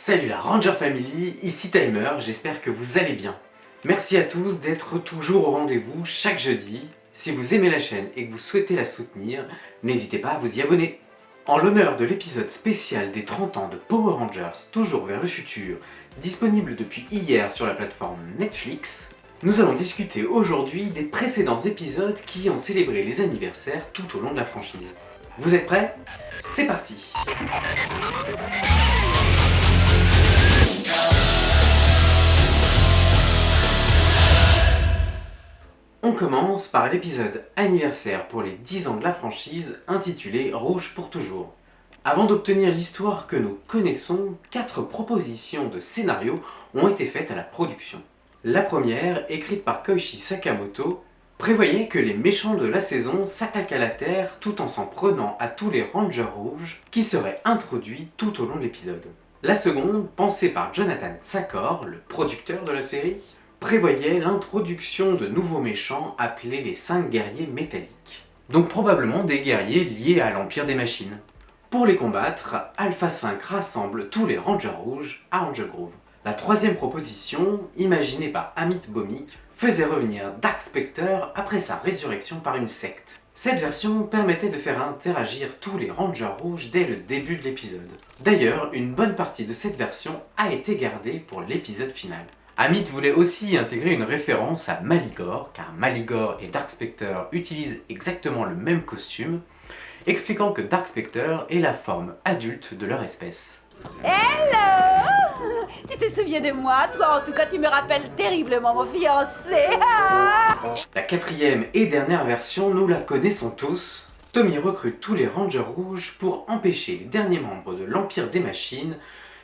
Salut la Ranger Family, ici Timer, j'espère que vous allez bien. Merci à tous d'être toujours au rendez-vous chaque jeudi. Si vous aimez la chaîne et que vous souhaitez la soutenir, n'hésitez pas à vous y abonner. En l'honneur de l'épisode spécial des 30 ans de Power Rangers, toujours vers le futur, disponible depuis hier sur la plateforme Netflix, nous allons discuter aujourd'hui des précédents épisodes qui ont célébré les anniversaires tout au long de la franchise. Vous êtes prêts? C'est parti! On commence par l'épisode anniversaire pour les 10 ans de la franchise intitulé Rouge pour toujours. Avant d'obtenir l'histoire que nous connaissons, 4 propositions de scénario ont été faites à la production. La première, écrite par Koichi Sakamoto, prévoyait que les méchants de la saison s'attaquent à la Terre tout en s'en prenant à tous les Rangers rouges qui seraient introduits tout au long de l'épisode. La seconde, pensée par Jonathan Sakor, le producteur de la série, prévoyait l'introduction de nouveaux méchants appelés les 5 guerriers métalliques. Donc probablement des guerriers liés à l'Empire des Machines. Pour les combattre, Alpha 5 rassemble tous les Rangers rouges à Angel Grove. La troisième proposition, imaginée par Amit Bhowmik, faisait revenir Dark Spectre après sa résurrection par une secte. Cette version permettait de faire interagir tous les Rangers rouges dès le début de l'épisode. D'ailleurs, une bonne partie de cette version a été gardée pour l'épisode final. Amit voulait aussi intégrer une référence à Maligore, car Maligore et Dark Spectre utilisent exactement le même costume, expliquant que Dark Spectre est la forme adulte de leur espèce. Hello! Tu te souviens de moi? Toi, en tout cas, tu me rappelles terriblement mon fiancé. La quatrième et dernière version, nous la connaissons tous. Tommy recrute tous les Rangers rouges pour empêcher les derniers membres de l'Empire des Machines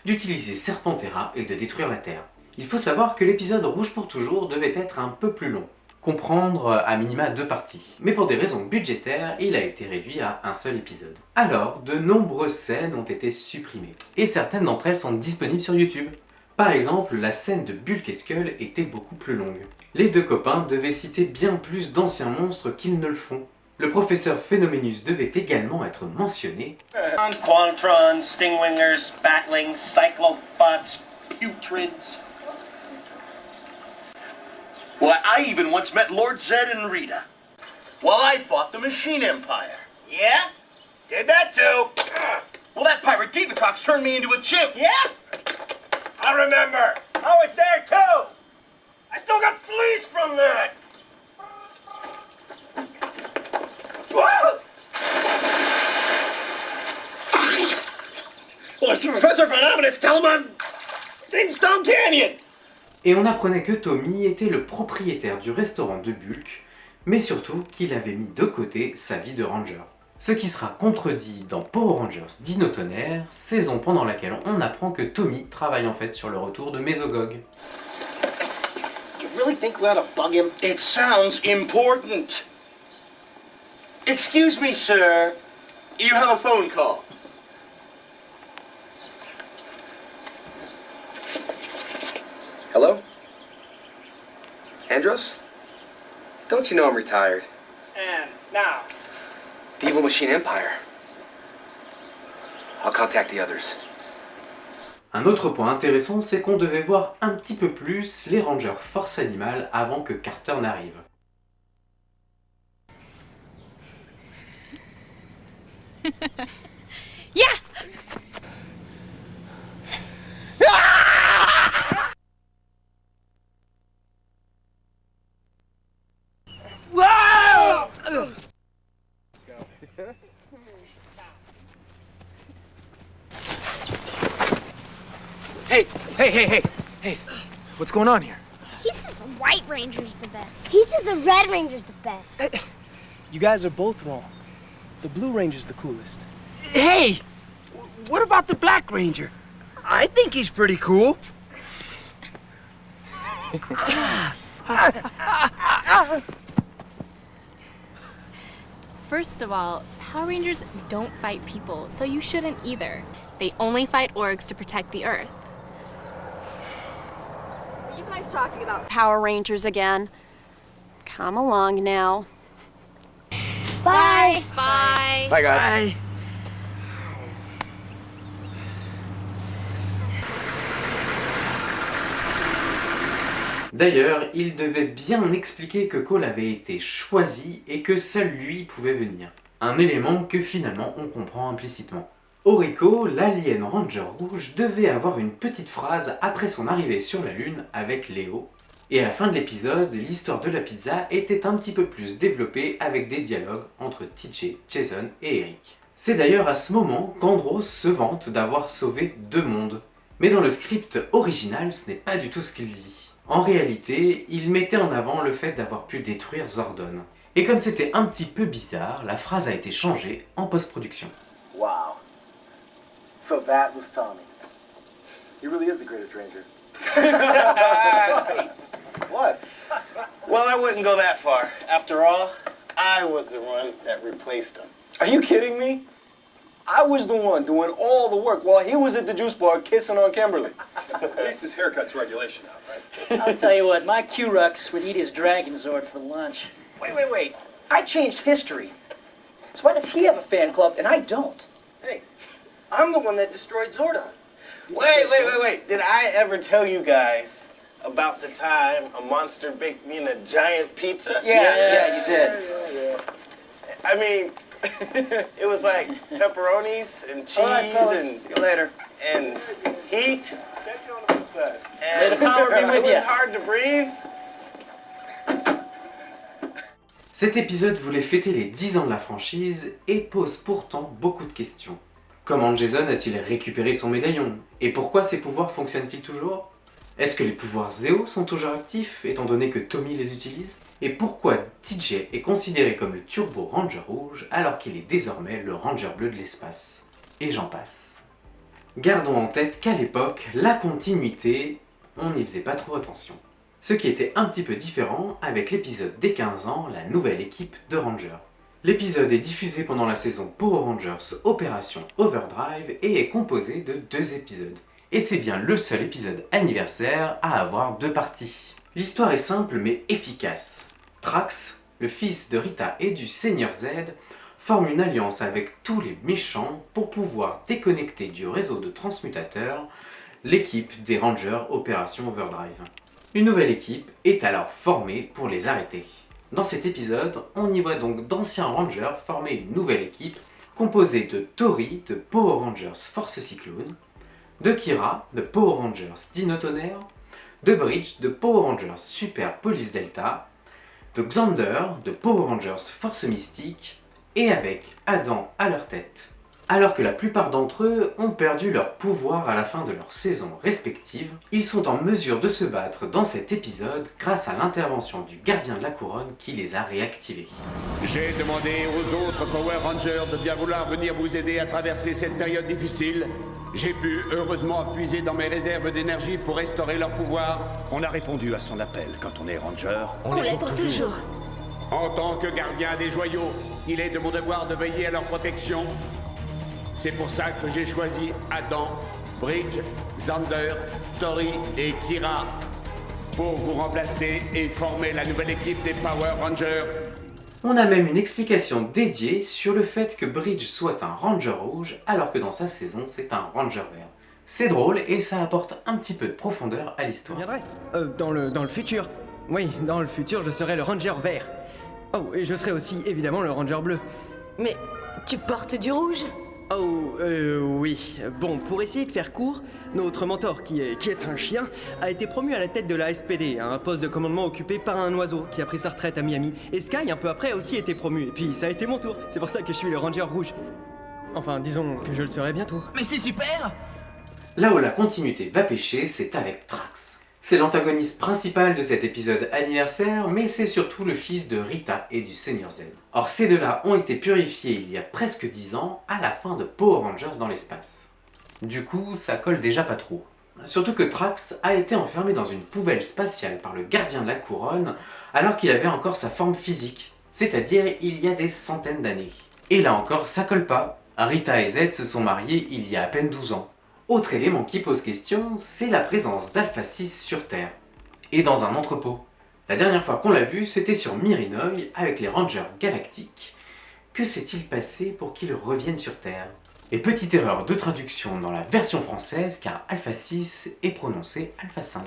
d'utiliser Serpentera et de détruire la Terre. Il faut savoir que l'épisode Rouge pour toujours devait être un peu plus long, comprendre à minima 2 parties. Mais pour des raisons budgétaires, il a été réduit à un seul épisode. Alors, de nombreuses scènes ont été supprimées, et certaines d'entre elles sont disponibles sur YouTube. Par exemple, la scène de Bulk et Skull était beaucoup plus longue. Les deux copains devaient citer bien plus d'anciens monstres qu'ils ne le font. Le professeur Phenomenus devait également être mentionné. Quantrons, Stingwingers, Batlings, Cyclobots, Putrids. Why, I even once met Lord Zed and Rita. While I fought the Machine Empire. Yeah? Did that too. Well, that pirate Divatox turned me into a chimp. Yeah? I remember. I was there too. I still got fleas from that. Whoa! Well, it's Professor Van Ominous. Tell him I'm in Stone Canyon. Et on apprenait que Tommy était le propriétaire du restaurant de Bulk, mais surtout qu'il avait mis de côté sa vie de ranger. Ce qui sera contredit dans Power Rangers Dino Tonnerre, saison pendant laquelle on apprend que Tommy travaille en fait sur le retour de Mesogog. You really think we ought to bug him? It sounds important. Excuse me, sir. You have a phone call. Hello? Andros? Don't you know I'm retired? And now, The Evil Machine Empire. I'll contact the others. Un autre point intéressant, c'est qu'on devait voir un petit peu plus les Rangers Force Animale avant que Carter n'arrive. Yeah! Hey, what's going on here? He says the White Ranger's the best. He says the Red Ranger's the best. You guys are both wrong. The Blue Ranger's the coolest. hey, what about the Black Ranger? I think he's pretty cool. First of all, Power Rangers don't fight people, so you shouldn't either. They only fight orgs to protect the Earth. You guys talking about Power Rangers again. Come along now. Bye. Bye. Bye, guys. Bye. D'ailleurs, il devait bien expliquer que Cole avait été choisi et que seul lui pouvait venir. Un élément que finalement on comprend implicitement. Orico, l'alien ranger rouge, devait avoir une petite phrase après son arrivée sur la Lune avec Léo. Et à la fin de l'épisode, l'histoire de la pizza était un petit peu plus développée avec des dialogues entre TJ, Jason et Eric. C'est d'ailleurs à ce moment qu'Andros se vante d'avoir sauvé 2 mondes. Mais dans le script original, ce n'est pas du tout ce qu'il dit. En réalité, il mettait en avant le fait d'avoir pu détruire Zordon. Et comme c'était un petit peu bizarre, la phrase a été changée en post-production. Wow. So that was Tommy. He really is the greatest ranger. What? Well, I wouldn't go that far. After all, I was the one that replaced him. Are you kidding me? I was the one doing all the work while he was at the juice bar kissing on Kimberly. At least his haircut's regulation now, right? I'll tell you what, my Q-Rux would eat his Dragon Zord for lunch. Wait. I changed history. So why does he have a fan club and I don't? Hey, I'm the one that destroyed Zordon. Wait. Did I ever tell you guys about the time a monster baked me in a giant pizza? Yeah, you did. Yeah. I mean, it was like pepperonis and cheese All right, fellas, and see you later. and heat. Catch you on the flip side. And May the power be with it was ya. hard to breathe. Cet épisode voulait fêter les 10 ans de la franchise et pose pourtant beaucoup de questions. Comment Jason a-t-il récupéré son médaillon? Et pourquoi ses pouvoirs fonctionnent-ils toujours? Est-ce que les pouvoirs Zeo sont toujours actifs étant donné que Tommy les utilise? Et pourquoi TJ est considéré comme le Turbo Ranger rouge alors qu'il est désormais le Ranger bleu de l'espace? Et j'en passe. Gardons en tête qu'à l'époque, la continuité, on n'y faisait pas trop attention. Ce qui était un petit peu différent avec l'épisode des 15 ans, la nouvelle équipe de Rangers. L'épisode est diffusé pendant la saison Power Rangers Opération Overdrive et est composé de 2 épisodes. Et c'est bien le seul épisode anniversaire à avoir 2 parties. L'histoire est simple mais efficace. Trax, le fils de Rita et du Seigneur Z, forme une alliance avec tous les méchants pour pouvoir déconnecter du réseau de transmutateurs l'équipe des Rangers Opération Overdrive. Une nouvelle équipe est alors formée pour les arrêter. Dans cet épisode, on y voit donc d'anciens Rangers former une nouvelle équipe composée de Tori de Power Rangers Force Cyclone, de Kira de Power Rangers Dino Tonnerre, de Bridge de Power Rangers Super Police Delta, de Xander de Power Rangers Force Mystique et avec Adam à leur tête. Alors que la plupart d'entre eux ont perdu leur pouvoir à la fin de leur saison respective, ils sont en mesure de se battre dans cet épisode grâce à l'intervention du gardien de la couronne qui les a réactivés. J'ai demandé aux autres Power Rangers de bien vouloir venir vous aider à traverser cette période difficile. J'ai pu heureusement puiser dans mes réserves d'énergie pour restaurer leur pouvoir. On a répondu à son appel. Quand on est Ranger, On l'est pour toujours. En tant que gardien des joyaux, il est de mon devoir de veiller à leur protection. C'est pour ça que j'ai choisi Adam, Bridge, Xander, Tori et Kira pour vous remplacer et former la nouvelle équipe des Power Rangers. On a même une explication dédiée sur le fait que Bridge soit un Ranger rouge alors que dans sa saison c'est un Ranger vert. C'est drôle et ça apporte un petit peu de profondeur à l'histoire. Dans le futur. Oui, dans le futur je serai le Ranger vert. Oh, et je serai aussi évidemment le Ranger bleu. Mais tu portes du rouge? Oh, oui. Bon, pour essayer de faire court, notre mentor, qui est un chien, a été promu à la tête de la SPD, un poste de commandement occupé par un oiseau qui a pris sa retraite à Miami. Et Sky, un peu après, a aussi été promu. Et puis, ça a été mon tour. C'est pour ça que je suis le Ranger rouge. Enfin, disons que je le serai bientôt. Mais c'est super! Là où la continuité va pêcher, c'est avec Trax. C'est l'antagoniste principal de cet épisode anniversaire, mais c'est surtout le fils de Rita et du Seigneur Z. Or ces deux-là ont été purifiés il y a presque 10 ans, à la fin de Power Rangers dans l'espace. Du coup, ça colle déjà pas trop. Surtout que Trax a été enfermé dans une poubelle spatiale par le gardien de la couronne, alors qu'il avait encore sa forme physique, c'est-à-dire il y a des centaines d'années. Et là encore, ça colle pas. Rita et Z se sont mariés il y a à peine 12 ans. Autre élément qui pose question, c'est la présence d'Alpha 6 sur Terre, et dans un entrepôt. La dernière fois qu'on l'a vu, c'était sur Mirinoi avec les Rangers galactiques. Que s'est-il passé pour qu'ils reviennent sur Terre? Et petite erreur de traduction dans la version française, car Alpha 6 est prononcé Alpha 5.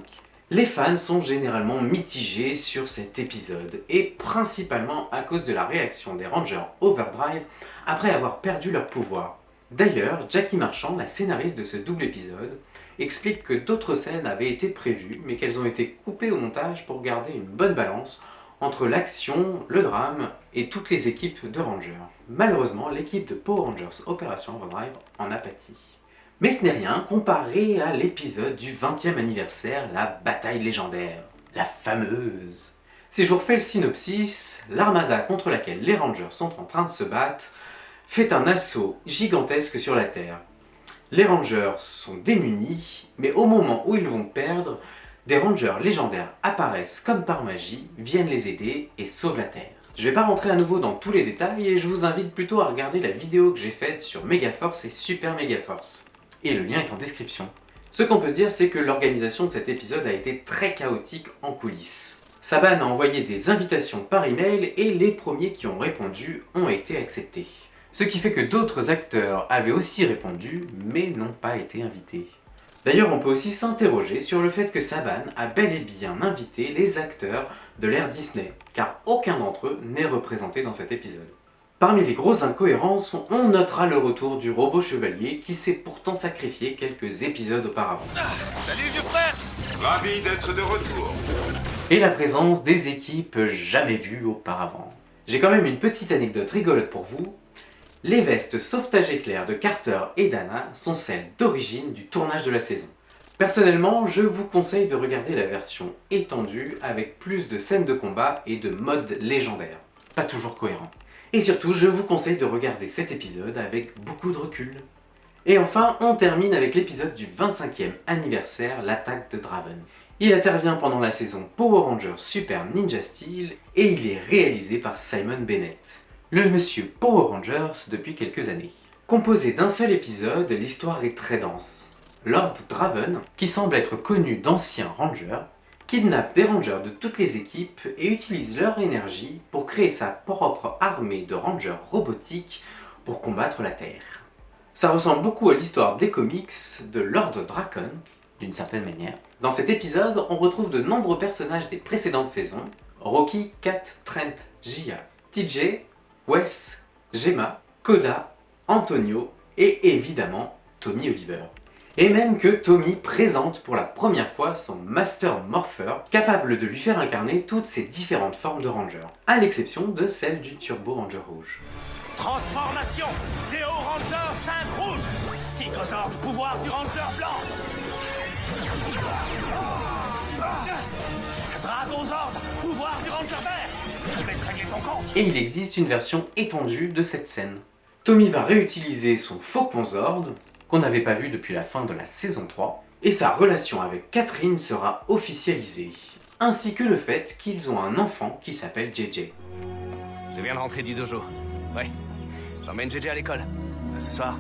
Les fans sont généralement mitigés sur cet épisode, et principalement à cause de la réaction des Rangers Overdrive après avoir perdu leur pouvoir. D'ailleurs, Jackie Marchand, la scénariste de ce double épisode, explique que d'autres scènes avaient été prévues, mais qu'elles ont été coupées au montage pour garder une bonne balance entre l'action, le drame et toutes les équipes de Rangers. Malheureusement, l'équipe de Power Rangers Opération Overdrive en a pâti. Mais ce n'est rien comparé à l'épisode du 20e anniversaire, la bataille légendaire, la fameuse. Si je vous refais le synopsis, l'armada contre laquelle les Rangers sont en train de se battre fait un assaut gigantesque sur la Terre. Les Rangers sont démunis, mais au moment où ils vont perdre, des Rangers légendaires apparaissent comme par magie, viennent les aider et sauvent la Terre. Je vais pas rentrer à nouveau dans tous les détails et je vous invite plutôt à regarder la vidéo que j'ai faite sur Megaforce et Super Megaforce. Et le lien est en description. Ce qu'on peut se dire, c'est que l'organisation de cet épisode a été très chaotique en coulisses. Saban a envoyé des invitations par email et les premiers qui ont répondu ont été acceptés. Ce qui fait que d'autres acteurs avaient aussi répondu, mais n'ont pas été invités. D'ailleurs, on peut aussi s'interroger sur le fait que Saban a bel et bien invité les acteurs de l'ère Disney, car aucun d'entre eux n'est représenté dans cet épisode. Parmi les grosses incohérences, on notera le retour du robot chevalier qui s'est pourtant sacrifié quelques épisodes auparavant. Salut vieux frère! Ravi d'être de retour. Et la présence des équipes jamais vues auparavant. J'ai quand même une petite anecdote rigolote pour vous. Les vestes sauvetage éclair de Carter et Dana sont celles d'origine du tournage de la saison. Personnellement, je vous conseille de regarder la version étendue avec plus de scènes de combat et de modes légendaires. Pas toujours cohérent. Et surtout, je vous conseille de regarder cet épisode avec beaucoup de recul. Et enfin, on termine avec l'épisode du 25e anniversaire, l'attaque de Draven. Il intervient pendant la saison Power Rangers Super Ninja Steel et il est réalisé par Simon Bennett, le monsieur Power Rangers depuis quelques années. Composé d'un seul épisode, l'histoire est très dense. Lord Draven, qui semble être connu d'anciens Rangers, kidnappe des Rangers de toutes les équipes et utilise leur énergie pour créer sa propre armée de Rangers robotiques pour combattre la Terre. Ça ressemble beaucoup à l'histoire des comics de Lord Drakkon, d'une certaine manière. Dans cet épisode, on retrouve de nombreux personnages des précédentes saisons, Rocky, Kat, Trent, Gia, TJ, Wes, Gemma, Koda, Antonio et évidemment Tommy Oliver. Et même que Tommy présente pour la première fois son Master Morpher, capable de lui faire incarner toutes ces différentes formes de Ranger, à l'exception de celle du Turbo Ranger rouge. Transformation! Zéo Ranger 5 rouge! Tigrezord, pouvoir du Ranger blanc! Dragozord, pouvoir du Ranger vert! Je vais te régler ton compte! Et il existe une version étendue de cette scène. Tommy va réutiliser son Faucon Zord, qu'on n'avait pas vu depuis la fin de la saison 3, et sa relation avec Catherine sera officialisée, ainsi que le fait qu'ils ont un enfant qui s'appelle JJ. Je viens de rentrer du dojo. Ouais, j'emmène JJ à l'école. À ce soir.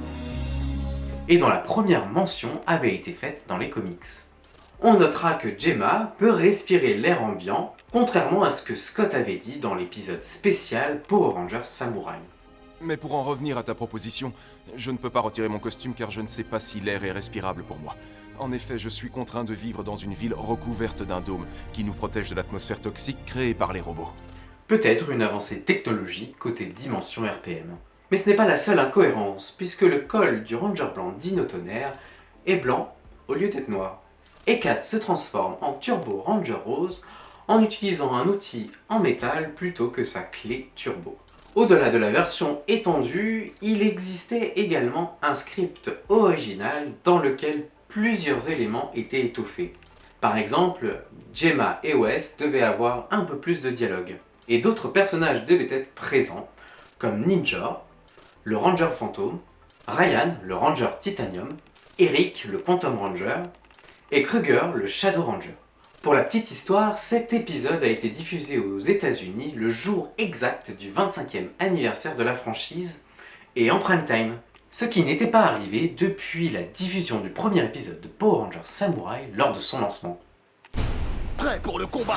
Et dont la première mention avait été faite dans les comics. On notera que Gemma peut respirer l'air ambiant, contrairement à ce que Scott avait dit dans l'épisode spécial Power Rangers Samurai. Mais pour en revenir à ta proposition, je ne peux pas retirer mon costume car je ne sais pas si l'air est respirable pour moi. En effet, je suis contraint de vivre dans une ville recouverte d'un dôme qui nous protège de l'atmosphère toxique créée par les robots. Peut-être une avancée technologique côté dimension RPM. Mais ce n'est pas la seule incohérence, puisque le col du Ranger blanc Dino Tonnerre est blanc au lieu d'être noir. Et Kat se transforme en Turbo Ranger rose en utilisant un outil en métal plutôt que sa clé turbo. Au-delà de la version étendue, il existait également un script original dans lequel plusieurs éléments étaient étoffés. Par exemple, Gemma et Wes devaient avoir un peu plus de dialogue, et d'autres personnages devaient être présents, comme Ninja, le Ranger Fantôme, Ryan, le Ranger Titanium, Eric, le Quantum Ranger, et Kruger, le Shadow Ranger. Pour la petite histoire, cet épisode a été diffusé aux États-Unis le jour exact du 25e anniversaire de la franchise et en prime time, ce qui n'était pas arrivé depuis la diffusion du premier épisode de Power Rangers Samurai lors de son lancement. Prêt pour le combat!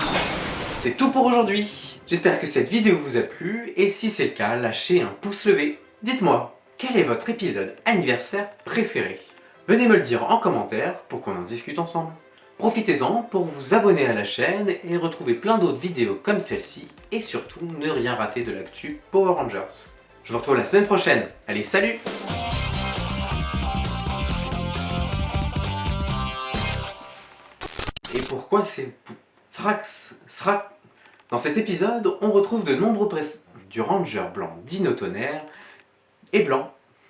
C'est tout pour aujourd'hui. J'espère que cette vidéo vous a plu et si c'est le cas, lâchez un pouce levé. Dites-moi, quel est votre épisode anniversaire préféré? Venez me le dire en commentaire pour qu'on en discute ensemble. Profitez-en pour vous abonner à la chaîne et retrouver plein d'autres vidéos comme celle-ci, et surtout ne rien rater de l'actu Power Rangers. Je vous retrouve la semaine prochaine. Allez, salut! Et pourquoi c'est Dans cet épisode, on retrouve de nombreux du Ranger blanc Dino Tonnerre et blanc